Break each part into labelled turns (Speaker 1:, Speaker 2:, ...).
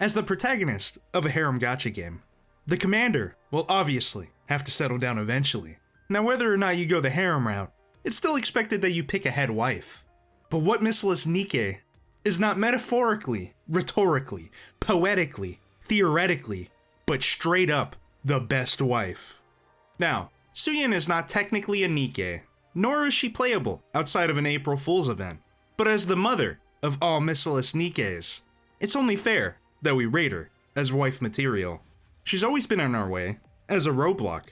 Speaker 1: as the protagonist of a harem gacha game. The commander will obviously have to settle down eventually. Now whether or not you go the harem route, it's still expected that you pick a head wife. But what Missilis NIKKE is not metaphorically, rhetorically, poetically, theoretically, but straight up the best wife. Now, Syuen is not technically a NIKKE, nor is she playable outside of an April Fool's event. But as the mother of all Missilis NIKKEs, it's only fair that we rate her as wife material. She's always been in our way as a roadblock,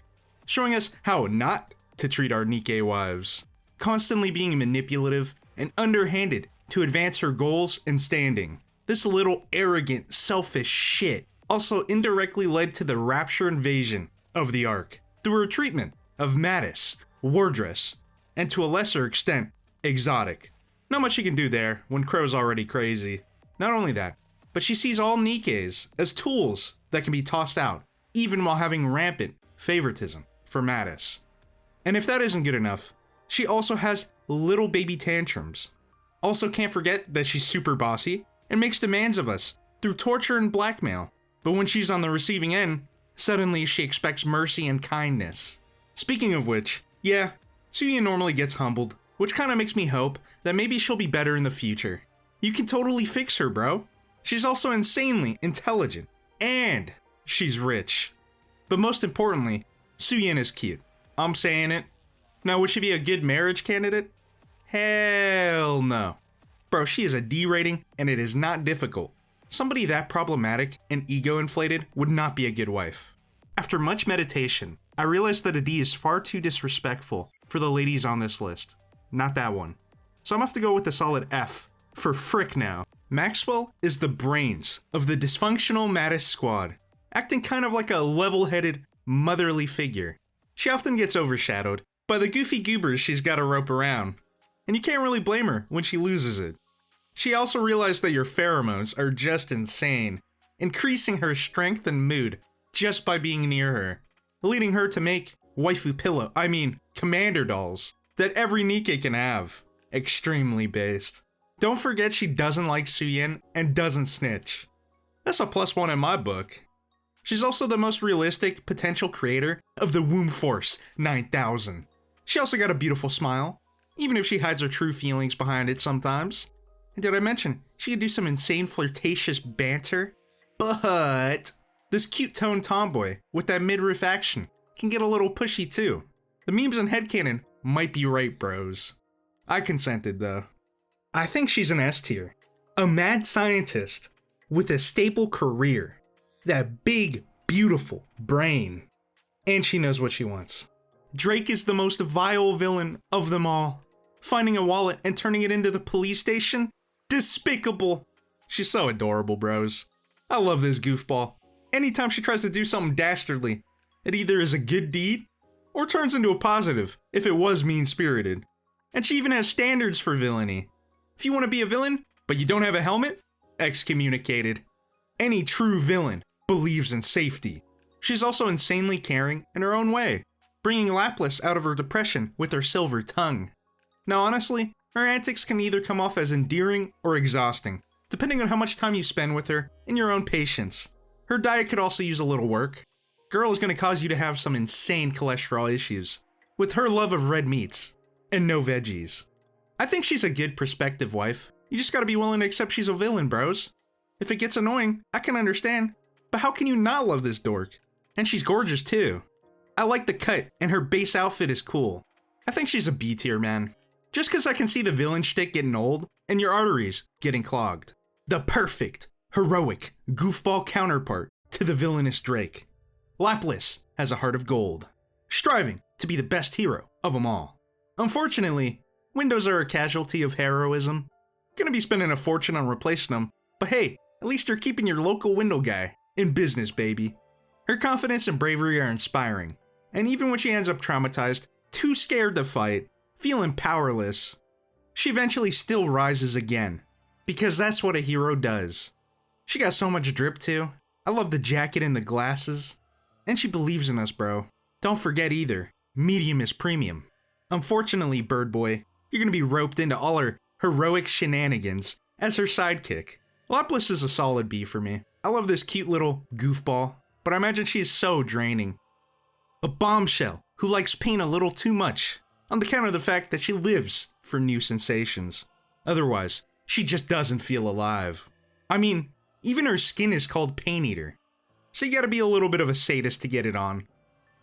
Speaker 1: showing us how not to treat our NIKKE wives, constantly being manipulative and underhanded to advance her goals and standing. This little arrogant, selfish shit also indirectly led to the Rapture invasion of the Ark through her treatment of Mattis, Wordless, and to a lesser extent, Exotic. Not much she can do there when Crow's already crazy. Not only that, but she sees all NIKKEs as tools that can be tossed out, even while having rampant favoritism for Mattis. And if that isn't good enough, she also has little baby tantrums. Also can't forget that she's super bossy and makes demands of us through torture and blackmail. But when she's on the receiving end, suddenly she expects mercy and kindness. Speaking of which, yeah, Syuen normally gets humbled, which kinda makes me hope that maybe she'll be better in the future. You can totally fix her, bro. She's also insanely intelligent, and she's rich. But most importantly, Syuen is cute. I'm saying it. Now, would she be a good marriage candidate? Hell no. Bro, she is a D rating, and it is not difficult. Somebody that problematic and ego-inflated would not be a good wife. After much meditation, I realized that a D is far too disrespectful for the ladies on this list. Not that one. So I'm gonna have to go with a solid F for frick now. Maxwell is the brains of the dysfunctional Mattis squad, acting kind of like a level-headed, motherly figure. She often gets overshadowed by the goofy goobers she's gotta rope around, and you can't really blame her when she loses it. She also realized that your pheromones are just insane, increasing her strength and mood just by being near her, leading her to make commander dolls that every NIKKE can have. Extremely based. Don't forget she doesn't like Syuen and doesn't snitch. That's a +1 in my book. She's also the most realistic potential creator of the Womb Force 9000. She also got a beautiful smile, even if she hides her true feelings behind it sometimes. And did I mention, she could do some insane flirtatious banter? But this cute toned tomboy with that midriff action can get a little pushy too. The memes and headcanon might be right, bros. I consented though. I think she's an S tier. A mad scientist with a stable career. That big, beautiful brain. And she knows what she wants. Drake is the most vile villain of them all. Finding a wallet and turning it into the police station? Despicable. She's so adorable, bros. I love this goofball. Anytime she tries to do something dastardly, it either is a good deed or turns into a positive if it was mean-spirited. And she even has standards for villainy. If you want to be a villain, but you don't have a helmet, excommunicated. Any true villain believes in safety. She's also insanely caring in her own way, bringing Laplace out of her depression with her silver tongue. Now honestly, her antics can either come off as endearing or exhausting, depending on how much time you spend with her and your own patience. Her diet could also use a little work. Girl is going to cause you to have some insane cholesterol issues, with her love of red meats and no veggies. I think she's a good prospective wife. You just gotta be willing to accept she's a villain, bros. If it gets annoying, I can understand, but how can you not love this dork? And she's gorgeous too. I like the cut, and her base outfit is cool. I think she's a B tier, man. Just cause I can see the villain shtick getting old, and your arteries getting clogged. The perfect, heroic, goofball counterpart to the villainous Drake. Laplace has a heart of gold, striving to be the best hero of them all. Unfortunately, windows are a casualty of heroism. Gonna be spending a fortune on replacing them, but hey, at least you're keeping your local window guy in business, baby. Her confidence and bravery are inspiring, and even when she ends up traumatized, too scared to fight, feeling powerless, she eventually still rises again, because that's what a hero does. She got so much drip too. I love the jacket and the glasses. And she believes in us, bro. Don't forget either, medium is premium. Unfortunately, Bird Boy, you're gonna be roped into all her heroic shenanigans as her sidekick. Laplace is a solid B for me. I love this cute little goofball, but I imagine she is so draining. A bombshell who likes pain a little too much, on the count of the fact that she lives for new sensations. Otherwise, she just doesn't feel alive. I mean, even her skin is called Pain Eater. So you gotta be a little bit of a sadist to get it on.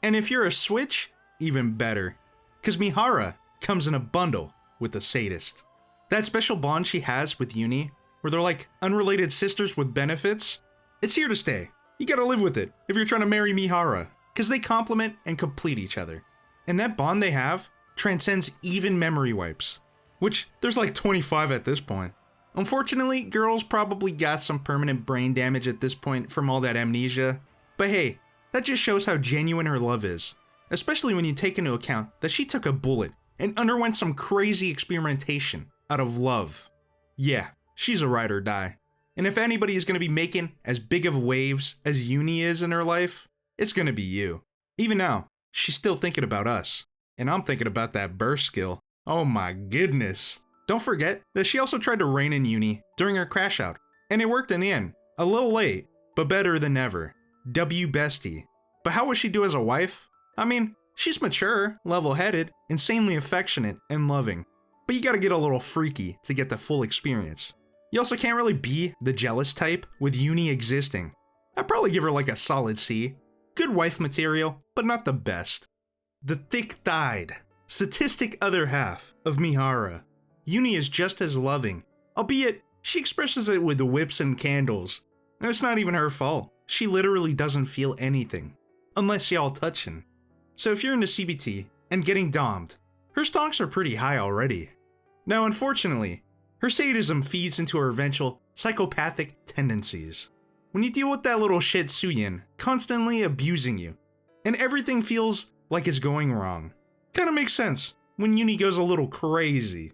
Speaker 1: And if you're a switch, even better. Cause Mihara comes in a bundle with the sadist. That special bond she has with Yuni, where they're like unrelated sisters with benefits, it's here to stay. You gotta live with it if you're trying to marry Mihara, cause they complement and complete each other. And that bond they have transcends even memory wipes, which there's like 25 at this point. Unfortunately, girls probably got some permanent brain damage at this point from all that amnesia, but hey, that just shows how genuine her love is, especially when you take into account that she took a bullet and underwent some crazy experimentation out of love. Yeah, she's a ride or die. And if anybody is going to be making as big of waves as Yuni is in her life, it's going to be you. Even now, she's still thinking about us. And I'm thinking about that burst skill. Oh my goodness. Don't forget that she also tried to rein in Yuni during her crash out. And it worked in the end. A little late, but better than never. W bestie. But how would she do as a wife? I mean, she's mature, level-headed, insanely affectionate, and loving. But you gotta get a little freaky to get the full experience. You also can't really be the jealous type with Yuni existing. I'd probably give her like a solid C. Good wife material, but not the best. The thick-thighed, statistic other half of Mihara. Yuni is just as loving, albeit she expresses it with the whips and candles. And it's not even her fault. She literally doesn't feel anything, unless y'all touchin'. So if you're into CBT and getting dommed, her stonks are pretty high already. Now unfortunately, her sadism feeds into her eventual psychopathic tendencies. When you deal with that little shit Syuen constantly abusing you, and everything feels like it's going wrong. Kinda makes sense when Yuni goes a little crazy.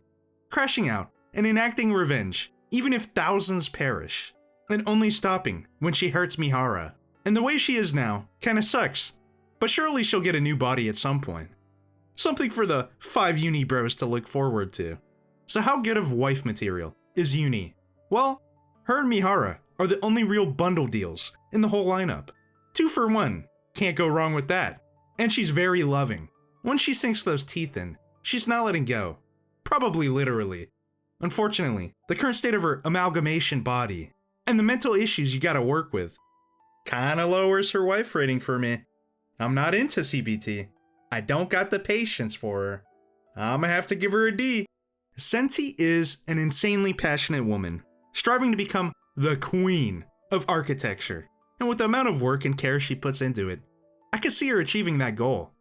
Speaker 1: Crashing out and enacting revenge, even if thousands perish, and only stopping when she hurts Mihara. And the way she is now kinda sucks, but surely she'll get a new body at some point. Something for the 5 Yuni bros to look forward to. So how good of wife material is Yuni? Well, her and Mihara are the only real bundle deals in the whole lineup. 2 for 1, can't go wrong with that. And she's very loving. Once she sinks those teeth in, she's not letting go. Probably literally. Unfortunately, the current state of her amalgamation body, and the mental issues you gotta work with, kinda lowers her wife rating for me. I'm not into CBT. I don't got the patience for her. I'ma have to give her a D. Centi is an insanely passionate woman, striving to become the queen of architecture. And with the amount of work and care she puts into it, I could see her achieving that goal.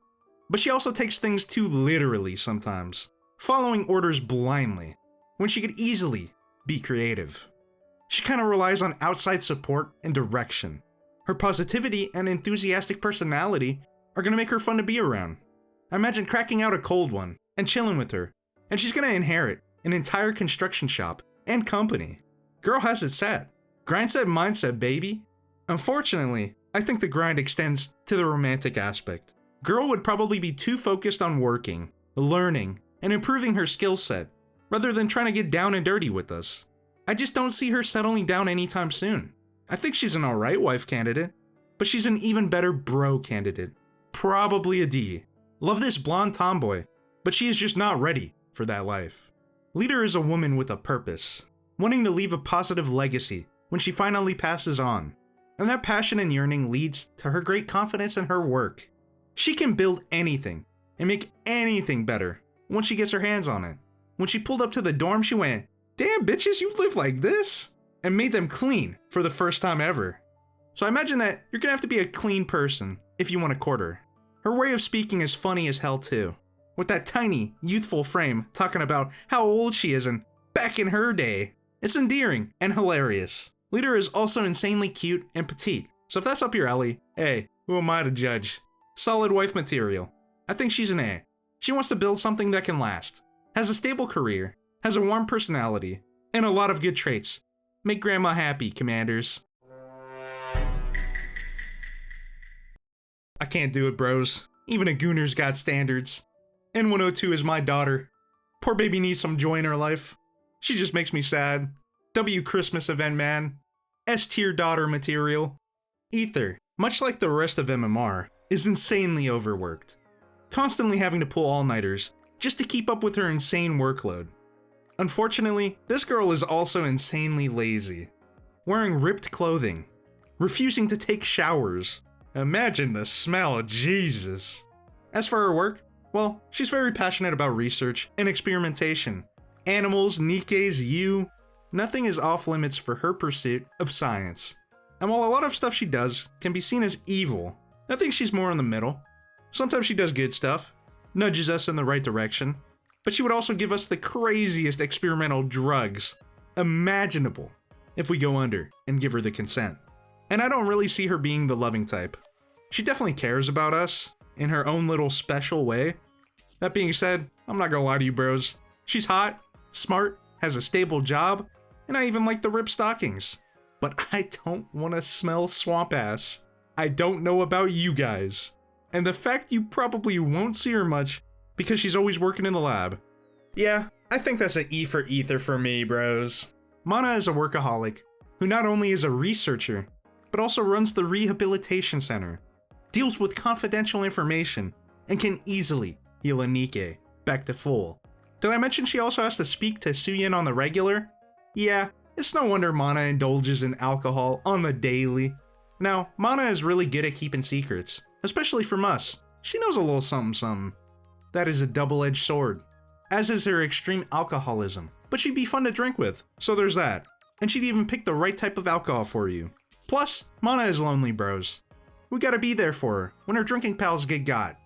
Speaker 1: But she also takes things too literally sometimes, following orders blindly, when she could easily be creative. She kinda relies on outside support and direction. Her positivity and enthusiastic personality are gonna make her fun to be around. I imagine cracking out a cold one and chilling with her, and she's gonna inherit an entire construction shop and company. Girl has it set. Grind set mindset, baby. Unfortunately, I think the grind extends to the romantic aspect. Girl would probably be too focused on working, learning, and improving her skill set, rather than trying to get down and dirty with us. I just don't see her settling down anytime soon. I think she's an alright wife candidate, but she's an even better bro candidate. Probably a D. Love this blonde tomboy, but she is just not ready for that life. Leader is a woman with a purpose, wanting to leave a positive legacy when she finally passes on. And that passion and yearning leads to her great confidence in her work. She can build anything and make anything better once she gets her hands on it. When she pulled up to the dorm, she went, "Damn bitches, you live like this?" and made them clean for the first time ever. So I imagine that you're gonna have to be a clean person if you want to court her. Her way of speaking is funny as hell too, with that tiny, youthful frame talking about how old she is and back in her day. It's endearing and hilarious. Leader is also insanely cute and petite, so if that's up your alley, hey, who am I to judge? Solid wife material. I think she's an A. She wants to build something that can last, has a stable career, has a warm personality, and a lot of good traits. Make grandma happy, commanders. I can't do it, bros. Even a gooner's got standards. N102 is my daughter. Poor baby needs some joy in her life. She just makes me sad. W Christmas event, man. S-tier daughter material. Ether, much like the rest of MMR, is insanely overworked, constantly having to pull all-nighters just to keep up with her insane workload. Unfortunately, this girl is also insanely lazy, wearing ripped clothing, refusing to take showers. Imagine the smell, Jesus. As for her work, well, she's very passionate about research and experimentation. Animals, Nikkes, you, nothing is off limits for her pursuit of science. And while a lot of stuff she does can be seen as evil, I think she's more in the middle. Sometimes she does good stuff, nudges us in the right direction, but she would also give us the craziest experimental drugs imaginable if we go under and give her the consent. And I don't really see her being the loving type. She definitely cares about us in her own little special way. That being said, I'm not gonna lie to you bros. She's hot, smart, has a stable job, and I even like the ripped stockings. But I don't want to smell swamp ass. I don't know about you guys. And the fact you probably won't see her much because she's always working in the lab. Yeah, I think that's an E for ether for me, bros. Mana is a workaholic who not only is a researcher, but also runs the rehabilitation center, deals with confidential information, and can easily heal a Nikke back to full. Did I mention she also has to speak to Syuen on the regular? Yeah, it's no wonder Mana indulges in alcohol on the daily. Now, Mana is really good at keeping secrets, especially from us. She knows a little something something. That is a double-edged sword, as is her extreme alcoholism, but she'd be fun to drink with, so there's that. And she'd even pick the right type of alcohol for you. Plus, Mana is lonely, bros. We gotta be there for her when her drinking pals get got.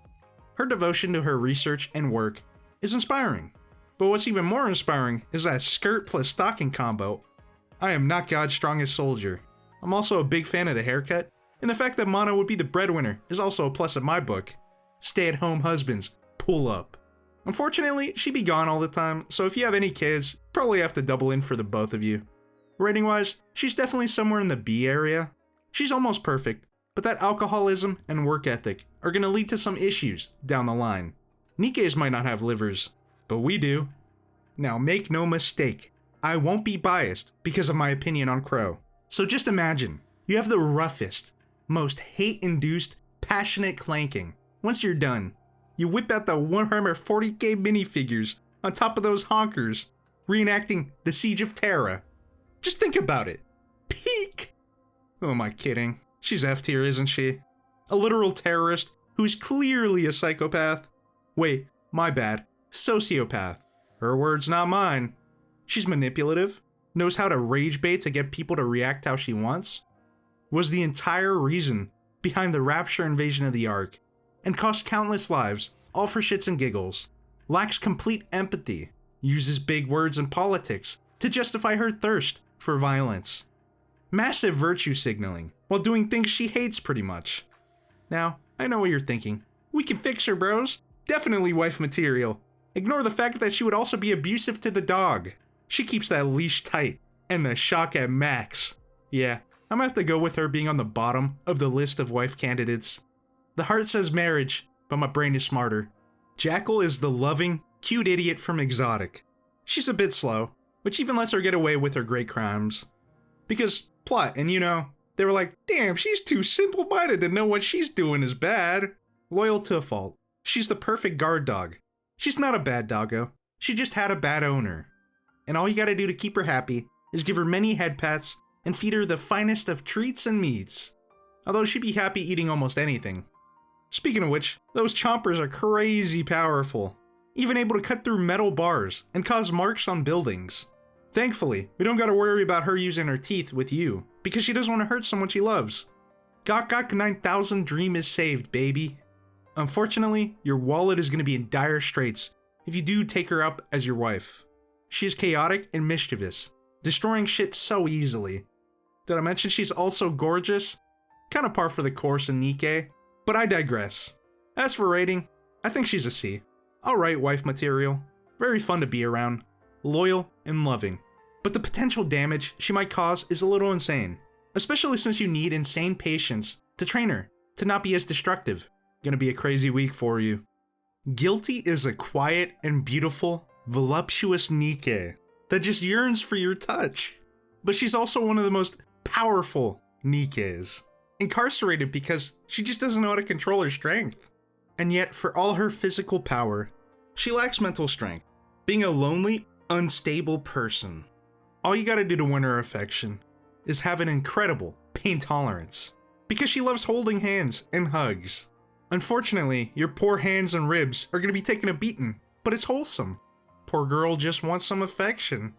Speaker 1: Her devotion to her research and work is inspiring. But what's even more inspiring is that skirt plus stocking combo. I am not God's strongest soldier. I'm also a big fan of the haircut, and the fact that Mana would be the breadwinner is also a plus in my book. Stay-at-home husbands, pull up. Unfortunately, she'd be gone all the time, so if you have any kids, probably have to double in for the both of you. Rating-wise, she's definitely somewhere in the B area. She's almost perfect, but that alcoholism and work ethic are gonna lead to some issues down the line. Nikkes might not have livers, but we do. Now make no mistake, I won't be biased because of my opinion on Crow. So just imagine, you have the roughest, most hate-induced, passionate clanking. Once you're done, you whip out the 140k minifigures on top of those honkers, reenacting the Siege of Terra. Just think about it. Peak! Who am I kidding? She's F tier, isn't she? A literal terrorist who's clearly a psychopath. Wait, my bad. Sociopath. Her words, not mine. She's manipulative, knows how to rage bait to get people to react how she wants, was the entire reason behind the Rapture invasion of the Ark, and cost countless lives, all for shits and giggles, lacks complete empathy, uses big words and politics to justify her thirst for violence. Massive virtue signaling, while doing things she hates pretty much. Now, I know what you're thinking. We can fix her, bros. Definitely wife material. Ignore the fact that she would also be abusive to the dog. She keeps that leash tight, and the shock at max. Yeah, I'm gonna have to go with her being on the bottom of the list of wife candidates. The heart says marriage, but my brain is smarter. Jackal is the loving, cute idiot from Exotic. She's a bit slow, which even lets her get away with her great crimes. Because plot, and they were like, damn, she's too simple-minded to know what she's doing is bad. Loyal to a fault. She's the perfect guard dog. She's not a bad doggo. She just had a bad owner. And all you gotta do to keep her happy is give her many head pats and feed her the finest of treats and meats. Although she'd be happy eating almost anything. Speaking of which, those chompers are crazy powerful. Even able to cut through metal bars and cause marks on buildings. Thankfully, we don't gotta worry about her using her teeth with you, because she doesn't want to hurt someone she loves. Gok 9000 dream is saved, baby. Unfortunately, your wallet is gonna be in dire straits if you do take her up as your wife. She is chaotic and mischievous, destroying shit so easily. Did I mention she's also gorgeous? Kinda par for the course in Nikke, but I digress. As for rating, I think she's a C. Alright wife material, very fun to be around, loyal and loving. But the potential damage she might cause is a little insane, especially since you need insane patience to train her to not be as destructive. Gonna be a crazy week for you. Guilty is a quiet and beautiful, voluptuous Nikke that just yearns for your touch. But she's also one of the most powerful NIKKE is. Incarcerated because she just doesn't know how to control her strength. And yet, for all her physical power, she lacks mental strength, being a lonely, unstable person. All you gotta do to win her affection is have an incredible pain tolerance, because she loves holding hands and hugs. Unfortunately, your poor hands and ribs are gonna be taking a beating, but it's wholesome. Poor girl just wants some affection.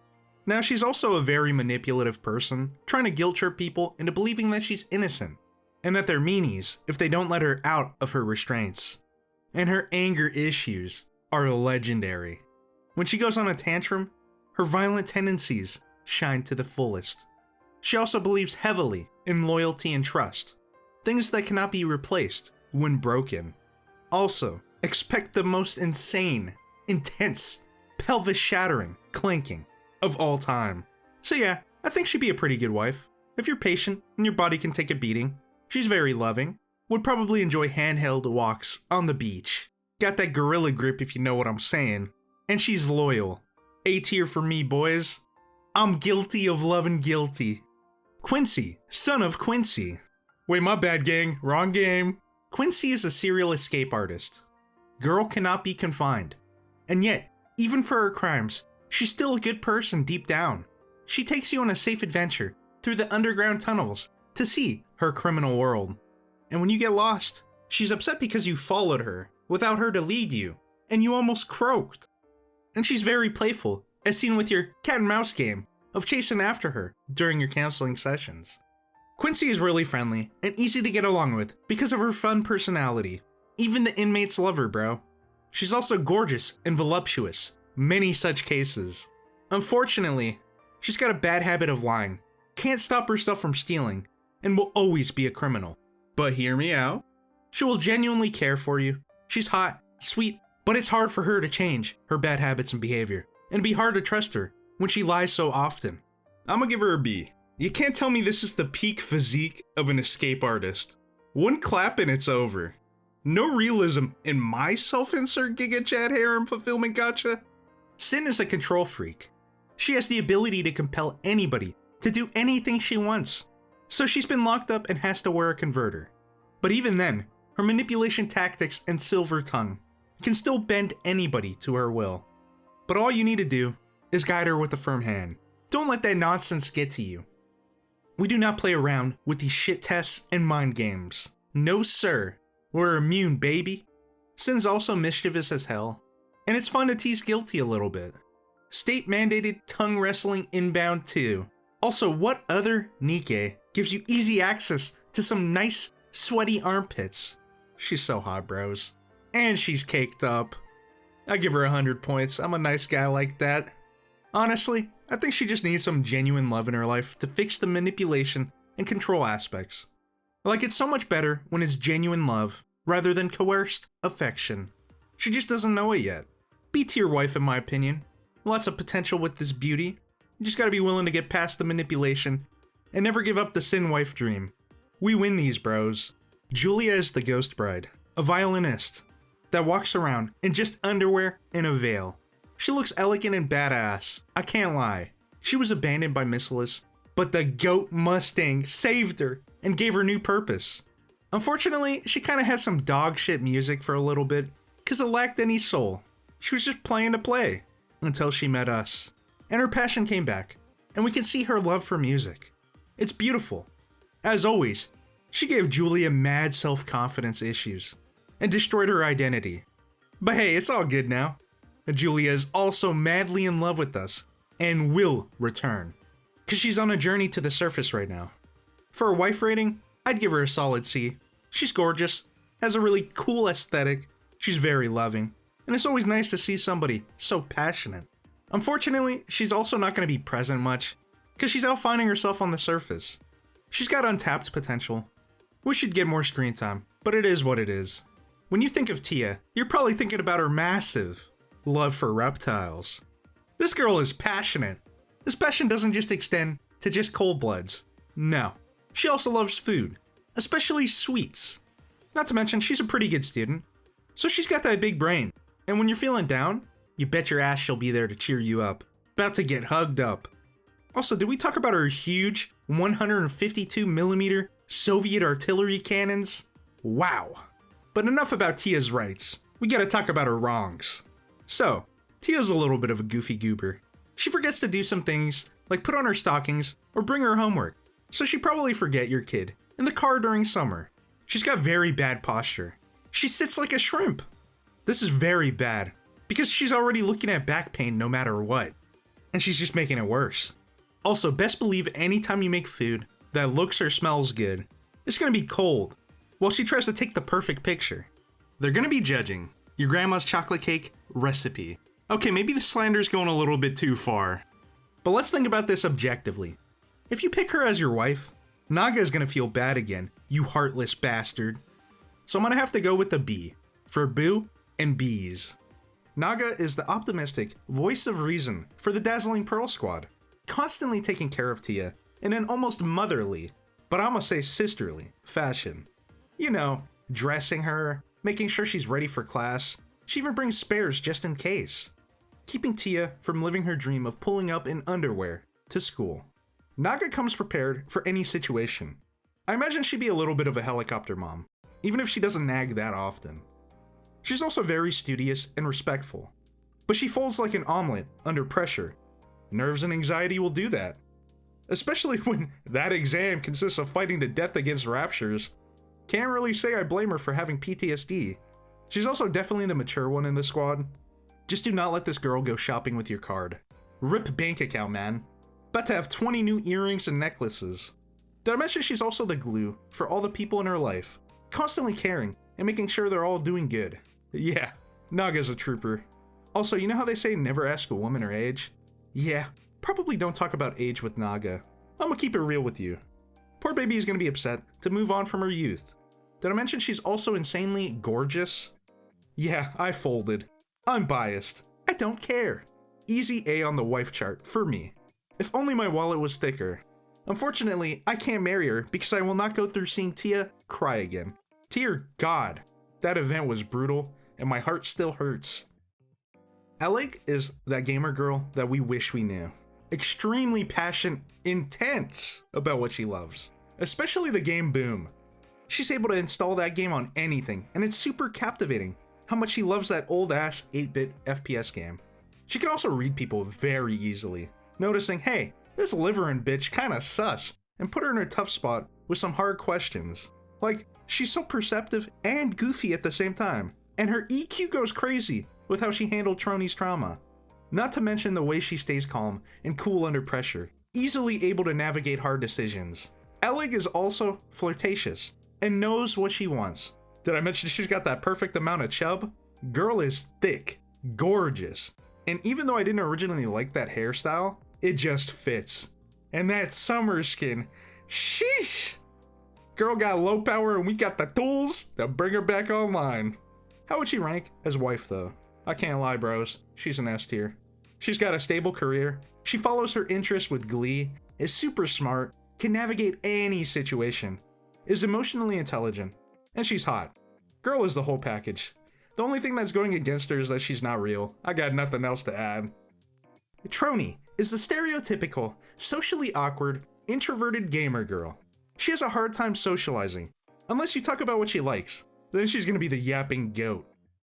Speaker 1: Now, she's also a very manipulative person, trying to guilt trip people into believing that she's innocent, and that they're meanies if they don't let her out of her restraints. And her anger issues are legendary. When she goes on a tantrum, her violent tendencies shine to the fullest. She also believes heavily in loyalty and trust, things that cannot be replaced when broken. Also, expect the most insane, intense, pelvis-shattering clanking of all time. So yeah, I think she'd be a pretty good wife. If you're patient and your body can take a beating. She's very loving, would probably enjoy handheld walks on the beach. Got that gorilla grip if you know what I'm saying. And she's loyal. A tier for me, boys. I'm guilty of loving guilty. Quency, son of Quency. Wait, my bad, gang. Wrong game. Quency is a serial escape artist. Girl cannot be confined. And yet, even for her crimes, she's still a good person deep down. She takes you on a safe adventure through the underground tunnels to see her criminal world. And when you get lost, she's upset because you followed her without her to lead you, and you almost croaked. And she's very playful, as seen with your cat and mouse game of chasing after her during your counseling sessions. Quency is really friendly and easy to get along with because of her fun personality. Even the inmates love her, bro. She's also gorgeous and voluptuous, many such cases. Unfortunately, she's got a bad habit of lying, can't stop herself from stealing, and will always be a criminal. But hear me out. She will genuinely care for you. She's hot, sweet, but it's hard for her to change her bad habits and behavior, and it'd be hard to trust her when she lies so often. I'm gonna give her a B. You can't tell me this is the peak physique of an escape artist. One clap and it's over. No realism in my self-insert Giga Chad harem fulfillment gotcha. Sin is a control freak. She has the ability to compel anybody to do anything she wants. So she's been locked up and has to wear a converter. But even then, her manipulation tactics and silver tongue can still bend anybody to her will. But all you need to do is guide her with a firm hand. Don't let that nonsense get to you. We do not play around with these shit tests and mind games. No sir, we're immune, baby. Sin's also mischievous as hell, and it's fun to tease guilty a little bit. State-mandated tongue wrestling inbound too. Also, what other NIKKE gives you easy access to some nice, sweaty armpits? She's so hot, bros. And she's caked up. I give her 100 points. I'm a nice guy like that. Honestly, I think she just needs some genuine love in her life to fix the manipulation and control aspects. Like, it's so much better when it's genuine love rather than coerced affection. She just doesn't know it yet. B tier wife in my opinion. Lots of potential with this beauty. You just gotta be willing to get past the manipulation and never give up the Sin wife dream. We win these, bros. Julia is the ghost bride, a violinist that walks around in just underwear and a veil. She looks elegant and badass, I can't lie. She was abandoned by Missilis, but the goat Mustang saved her and gave her new purpose. Unfortunately, she kinda had some dog shit music for a little bit, cause it lacked any soul. She was just playing to play, until she met us. And her passion came back, and we can see her love for music. It's beautiful. As always, she gave Julia mad self-confidence issues, and destroyed her identity. But hey, it's all good now. Julia is also madly in love with us, and will return. Cause she's on a journey to the surface right now. For a wife rating, I'd give her a solid C. She's gorgeous, has a really cool aesthetic, she's very loving, and it's always nice to see somebody so passionate. Unfortunately, she's also not going to be present much, cause she's out finding herself on the surface. She's got untapped potential. We should get more screen time, but it is what it is. When you think of Tia, you're probably thinking about her massive love for reptiles. This girl is passionate. This passion doesn't just extend to just cold bloods. No, she also loves food, especially sweets. Not to mention, she's a pretty good student, so she's got that big brain. And when you're feeling down, you bet your ass she'll be there to cheer you up. About to get hugged up. Also, did we talk about her huge 152mm Soviet artillery cannons? Wow. But enough about Tia's rights. We gotta talk about her wrongs. So, Tia's a little bit of a goofy goober. She forgets to do some things, like put on her stockings or bring her homework. So she'd probably forget your kid in the car during summer. She's got very bad posture. She sits like a shrimp. This is very bad, because she's already looking at back pain no matter what. And she's just making it worse. Also, best believe anytime you make food that looks or smells good, it's gonna be cold, while she tries to take the perfect picture. They're gonna be judging your grandma's chocolate cake recipe. Okay, maybe the slander's going a little bit too far. But let's think about this objectively. If you pick her as your wife, Naga is gonna feel bad again, you heartless bastard. So I'm gonna have to go with the B, for Boo and Bees. Naga is the optimistic voice of reason for the Dazzling Pearl Squad, constantly taking care of Tia in an almost motherly, but I'ma say sisterly, fashion. You know, dressing her, making sure she's ready for class. She even brings spares just in case. Keeping Tia from living her dream of pulling up in underwear to school. Naga comes prepared for any situation. I imagine she'd be a little bit of a helicopter mom, even if she doesn't nag that often. She's also very studious and respectful, but she folds like an omelet under pressure. Nerves and anxiety will do that. Especially when that exam consists of fighting to death against raptures. Can't really say I blame her for having PTSD. She's also definitely the mature one in the squad. Just do not let this girl go shopping with your card. RIP bank account, man. About to have 20 new earrings and necklaces. Did I mention she's also the glue for all the people in her life, constantly caring and making sure they're all doing good. Yeah, Naga's a trooper. Also, you know how they say never ask a woman her age? Yeah, probably don't talk about age with Naga. I'ma keep it real with you. Poor baby is gonna be upset to move on from her youth. Did I mention she's also insanely gorgeous? Yeah, I folded. I'm biased. I don't care. Easy A on the wife chart for me. If only my wallet was thicker. Unfortunately, I can't marry her because I will not go through seeing Tia cry again. Dear God, that event was brutal and my heart still hurts. Elegg is that gamer girl that we wish we knew. Extremely passionate, intense about what she loves, especially the game Boom. She's able to install that game on anything, and it's super captivating how much she loves that old ass 8-bit FPS game. She can also read people very easily, noticing, hey, this Liverin bitch kinda sus, and put her in a tough spot with some hard questions. Like, she's so perceptive and goofy at the same time, and her EQ goes crazy with how she handled Trony's trauma. Not to mention the way she stays calm and cool under pressure, easily able to navigate hard decisions. Elegg is also flirtatious and knows what she wants. Did I mention she's got that perfect amount of chub? Girl is thick, gorgeous, and even though I didn't originally like that hairstyle, it just fits. And that summer skin, sheesh! Girl got low power and we got the tools to bring her back online. How would she rank as wife though? I can't lie, bros. She's an S tier. She's got a stable career. She follows her interests with glee, is super smart, can navigate any situation, is emotionally intelligent, and she's hot. Girl is the whole package. The only thing that's going against her is that she's not real. I got nothing else to add. Trony is the stereotypical, socially awkward, introverted gamer girl. She has a hard time socializing. Unless you talk about what she likes, then she's gonna be the yapping goat.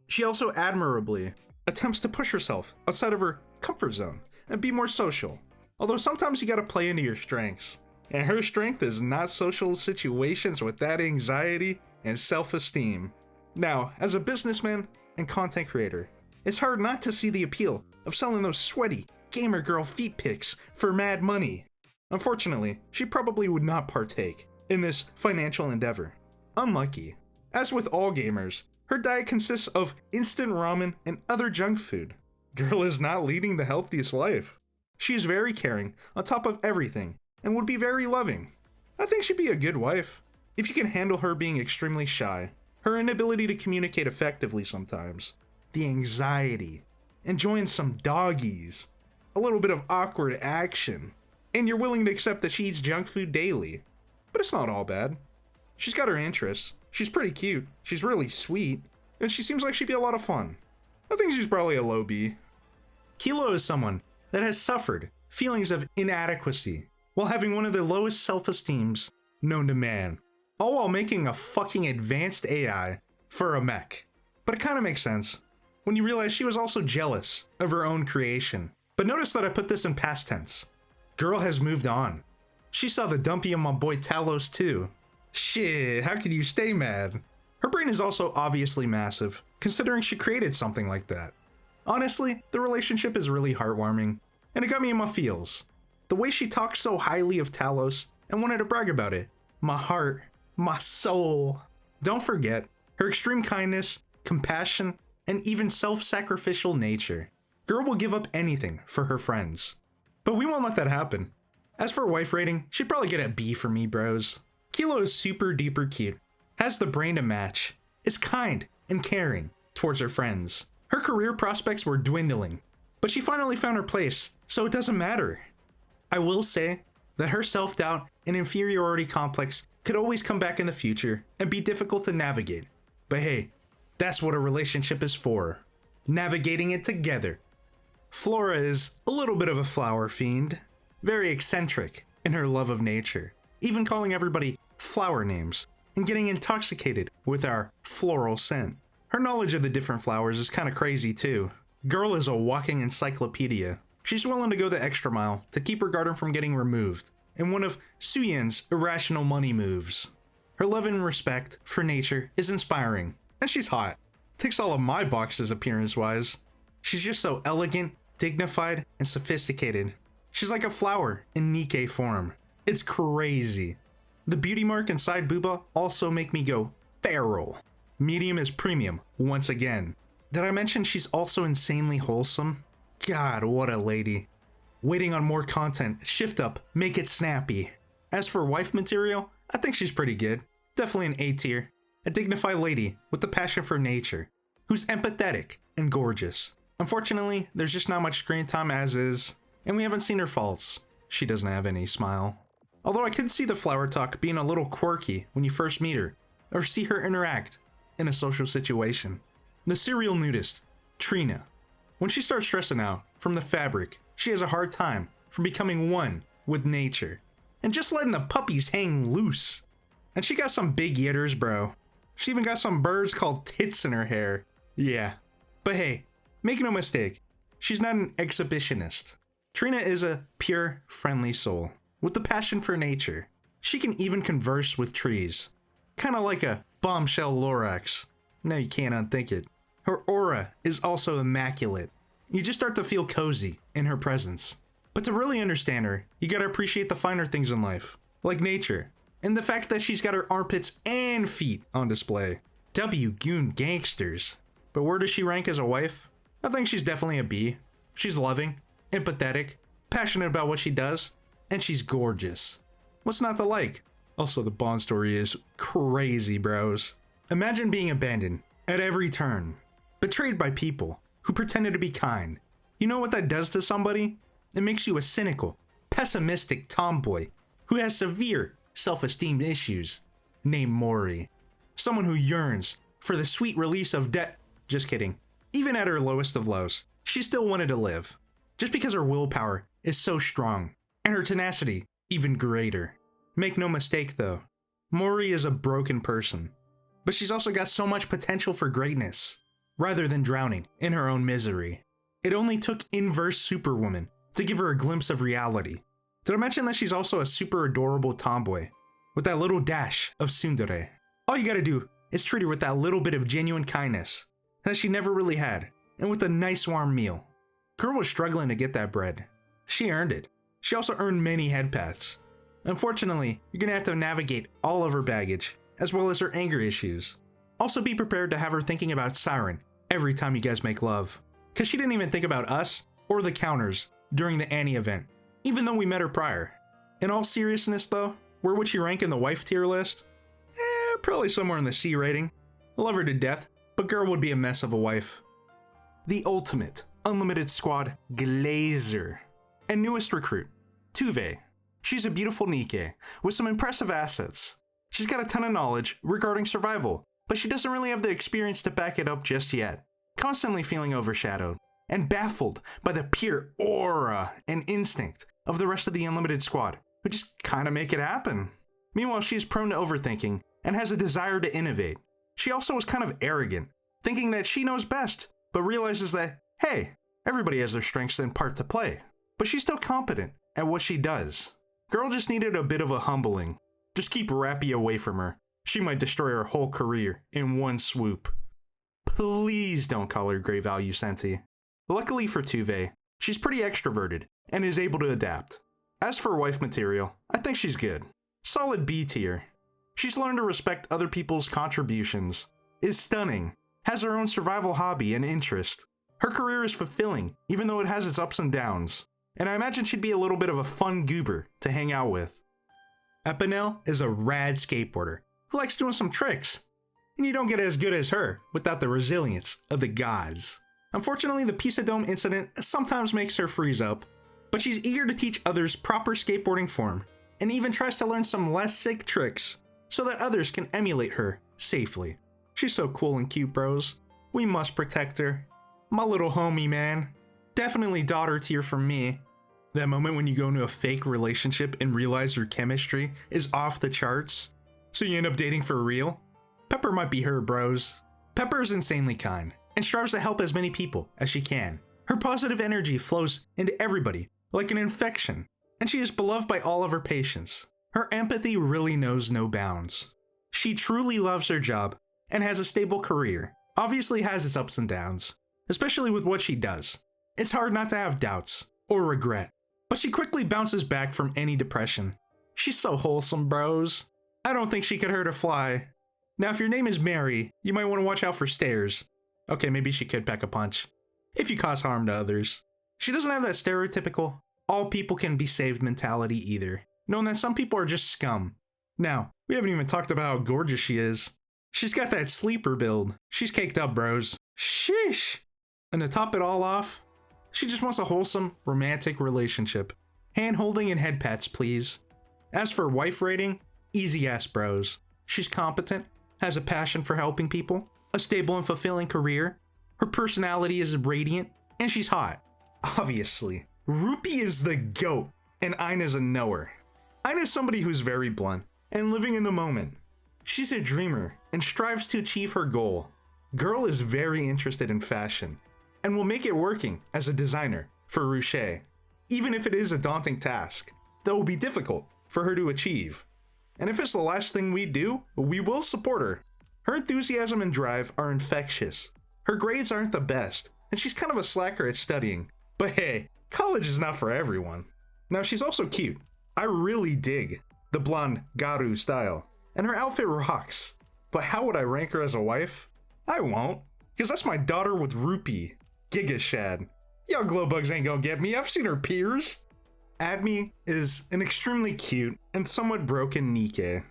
Speaker 1: She also admirably attempts to push herself outside of her comfort zone and be more social. Although sometimes you gotta play into your strengths. And her strength is not social situations with that anxiety and self-esteem. Now, as a businessman and content creator, it's hard not to see the appeal of selling those sweaty gamer girl feet pics for mad money. Unfortunately, she probably would not partake in this financial endeavor. Unlucky. As with all gamers, her diet consists of instant ramen and other junk food. Girl is not leading the healthiest life. She is very caring on top of everything and would be very loving. I think she'd be a good wife. If you can handle her being extremely shy, her inability to communicate effectively sometimes, the anxiety, enjoying some doggies, a little bit of awkward action, and you're willing to accept that she eats junk food daily. But it's not all bad. She's got her interests, she's pretty cute, she's really sweet, and she seems like she'd be a lot of fun. I think she's probably a low B. Kilo is someone that has suffered feelings of inadequacy, while having one of the lowest self-esteems known to man, all while making a fucking advanced AI for a mech. But it kinda makes sense when you realize she was also jealous of her own creation. But notice that I put this in past tense. Girl has moved on. She saw the dumpy of my boy Talos too. Shit, how could you stay mad? Her brain is also obviously massive, considering she created something like that. Honestly, the relationship is really heartwarming, and it got me in my feels. The way she talked so highly of Talos and wanted to brag about it. My heart, my soul. Don't forget her extreme kindness, compassion, and even self-sacrificial nature. Girl will give up anything for her friends. But we won't let that happen. As for wife rating, she'd probably get a B for me, bros. Kilo is super duper cute, has the brain to match, is kind and caring towards her friends. Her career prospects were dwindling, but she finally found her place, so it doesn't matter. I will say that her self-doubt and inferiority complex could always come back in the future and be difficult to navigate. But hey, that's what a relationship is for. Navigating it together. Flora is a little bit of a flower fiend, very eccentric in her love of nature, even calling everybody flower names and getting intoxicated with our floral scent. Her knowledge of the different flowers is kinda crazy too. Girl is a walking encyclopedia. She's willing to go the extra mile to keep her garden from getting removed in one of Syuen's irrational money moves. Her love and respect for nature is inspiring, and she's hot. Ticks all of my boxes appearance-wise. She's just so elegant, dignified, and sophisticated. She's like a flower in NIKKE form. It's crazy. The beauty mark and side booba also make me go feral. Medium is premium, once again. Did I mention she's also insanely wholesome? God, what a lady. Waiting on more content, shift up, make it snappy. As for wife material, I think she's pretty good. Definitely an A tier. A dignified lady with a passion for nature, who's empathetic and gorgeous. Unfortunately, there's just not much screen time as is, and we haven't seen her faults. She doesn't have any smile. Although I could see the flower talk being a little quirky when you first meet her, or see her interact in a social situation. The serial nudist, Trina. When she starts stressing out from the fabric, she has a hard time from becoming one with nature, and just letting the puppies hang loose. And she got some big yitters, bro. She even got some birds called tits in her hair. Yeah. But hey, make no mistake, she's not an exhibitionist. Trina is a pure, friendly soul with the passion for nature. She can even converse with trees. Kinda like a bombshell Lorax. No, you can't unthink it. Her aura is also immaculate. You just start to feel cozy in her presence. But to really understand her, you gotta appreciate the finer things in life, like nature, and the fact that she's got her armpits and feet on display. Goon gangsters. But where does she rank as a wife? I think she's definitely a B. She's loving, empathetic, passionate about what she does, and she's gorgeous. What's not to like? Also, the Bond story is crazy, bros. Imagine being abandoned at every turn, betrayed by people who pretended to be kind. You know what that does to somebody? It makes you a cynical, pessimistic tomboy who has severe self-esteem issues, named Mori. Someone who yearns for the sweet release of just kidding. Even at her lowest of lows, she still wanted to live. Just because her willpower is so strong, and her tenacity even greater. Make no mistake though, Mori is a broken person. But she's also got so much potential for greatness, rather than drowning in her own misery. It only took inverse Superwoman to give her a glimpse of reality. Did I mention that she's also a super adorable tomboy, with that little dash of tsundere? All you gotta do is treat her with that little bit of genuine kindness that she never really had, and with a nice warm meal. Girl was struggling to get that bread. She earned it. She also earned many head paths. Unfortunately, you're gonna have to navigate all of her baggage, as well as her anger issues. Also be prepared to have her thinking about Syuen every time you guys make love. Cause she didn't even think about us or the counters during the Annie event, even though we met her prior. In all seriousness though, where would she rank in the wife tier list? Probably somewhere in the C rating. I love her to death, but girl would be a mess of a wife. The ultimate unlimited squad glazer. And newest recruit, Tove. She's a beautiful NIKKE with some impressive assets. She's got a ton of knowledge regarding survival, but she doesn't really have the experience to back it up just yet. Constantly feeling overshadowed, and baffled by the pure aura and instinct of the rest of the Unlimited squad, who just kinda make it happen. Meanwhile, she is prone to overthinking and has a desire to innovate. She also is kind of arrogant, thinking that she knows best, but realizes that, hey, everybody has their strengths and part to play. But she's still competent at what she does. Girl just needed a bit of a humbling. Just keep Rappy away from her. She might destroy her whole career in one swoop. Please don't call her Grey Value Centi. Luckily for Tove, she's pretty extroverted and is able to adapt. As for wife material, I think she's good. Solid B tier. She's learned to respect other people's contributions, is stunning, has her own survival hobby and interest. Her career is fulfilling, even though it has its ups and downs, and I imagine she'd be a little bit of a fun goober to hang out with. Epinel is a rad skateboarder who likes doing some tricks, and you don't get as good as her without the resilience of the gods. Unfortunately, the Pisa Dome incident sometimes makes her freeze up, but she's eager to teach others proper skateboarding form, and even tries to learn some less sick tricks so that others can emulate her safely. She's so cool and cute, bros. We must protect her. My little homie, man. Definitely daughter tier from me. That moment when you go into a fake relationship and realize your chemistry is off the charts, so you end up dating for real? Pepper might be her, bros. Pepper is insanely kind and strives to help as many people as she can. Her positive energy flows into everybody like an infection, and she is beloved by all of her patients. Her empathy really knows no bounds. She truly loves her job and has a stable career. Obviously has its ups and downs, especially with what she does. It's hard not to have doubts or regret, but she quickly bounces back from any depression. She's so wholesome, bros. I don't think she could hurt a fly. Now, if your name is Mary, you might want to watch out for stairs. Okay, maybe she could pack a punch if you cause harm to others. She doesn't have that stereotypical all people can be saved mentality either, knowing that some people are just scum. Now, we haven't even talked about how gorgeous she is. She's got that sleeper build. She's caked up, bros. Sheesh. And to top it all off, she just wants a wholesome, romantic relationship. Hand-holding and head pats, please. As for wife rating, easy ass, bros. She's competent, has a passion for helping people, a stable and fulfilling career, her personality is radiant, and she's hot. Obviously. Rupee is the GOAT, and Ina's a knower. Ina's somebody who's very blunt and living in the moment. She's a dreamer and strives to achieve her goal. Girl is very interested in fashion and will make it working as a designer for Ruche, even if it is a daunting task that will be difficult for her to achieve. And if it's the last thing we do, we will support her. Her enthusiasm and drive are infectious. Her grades aren't the best, and she's kind of a slacker at studying. But hey, college is not for everyone. Now, she's also cute. I really dig the blonde Garu style, and her outfit rocks. But how would I rank her as a wife? I won't, because that's my daughter with Rupee, Giga Shad. Y'all glowbugs ain't gonna get me, I've seen her peers. Admi is an extremely cute and somewhat broken NIKKE.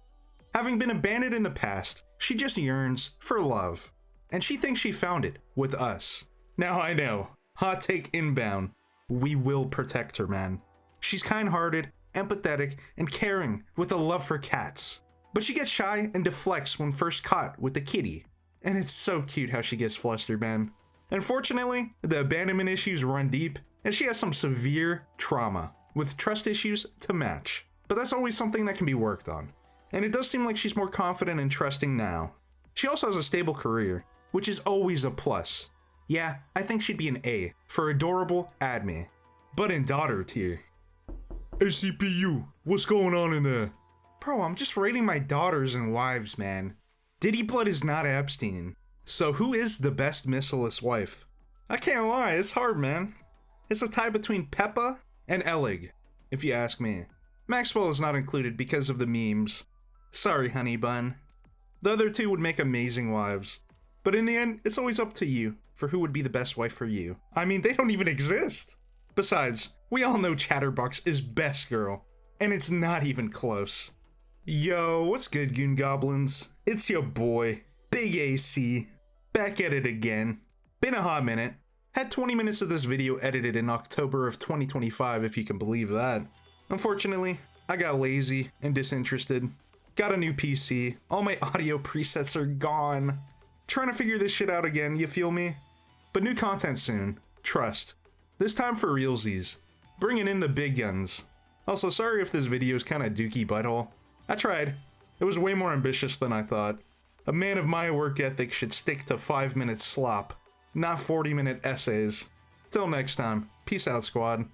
Speaker 1: Having been abandoned in the past, she just yearns for love, and she thinks she found it with us. Now I know, hot take inbound, we will protect her, man. She's kind-hearted, empathetic, and caring with a love for cats. But she gets shy and deflects when first caught with the kitty. And it's so cute how she gets flustered, man. Unfortunately, the abandonment issues run deep, and she has some severe trauma, with trust issues to match. But that's always something that can be worked on. And it does seem like she's more confident and trusting now. She also has a stable career, which is always a plus. Yeah, I think she'd be an A for adorable Admi. But in daughter tier. Hey CPU, what's going on in there? Bro, I'm just rating my daughters and wives, man. Diddy Blood is not Epstein. So who is the best Missilis wife? I can't lie, it's hard, man. It's a tie between Peppa and Elegg, if you ask me. Maxwell is not included because of the memes. Sorry, honey bun. The other two would make amazing wives. But in the end, it's always up to you for who would be the best wife for you. I mean, they don't even exist. Besides, we all know Chatterbox is best girl, and it's not even close. Yo, what's good, goon goblins? It's your boy, Big AC, back at it again. Been a hot minute. Had 20 minutes of this video edited in October of 2025, if you can believe that. Unfortunately, I got lazy and disinterested. Got a new PC, all my audio presets are gone. Trying to figure this shit out again, you feel me? But new content soon. trust. This time for realsies. Bringing in the big guns. Also, sorry if this video's kinda dookie butthole. I tried. It was way more ambitious than I thought. A man of my work ethic should stick to 5-minute slop, not 40-minute essays. Till next time, peace out, squad.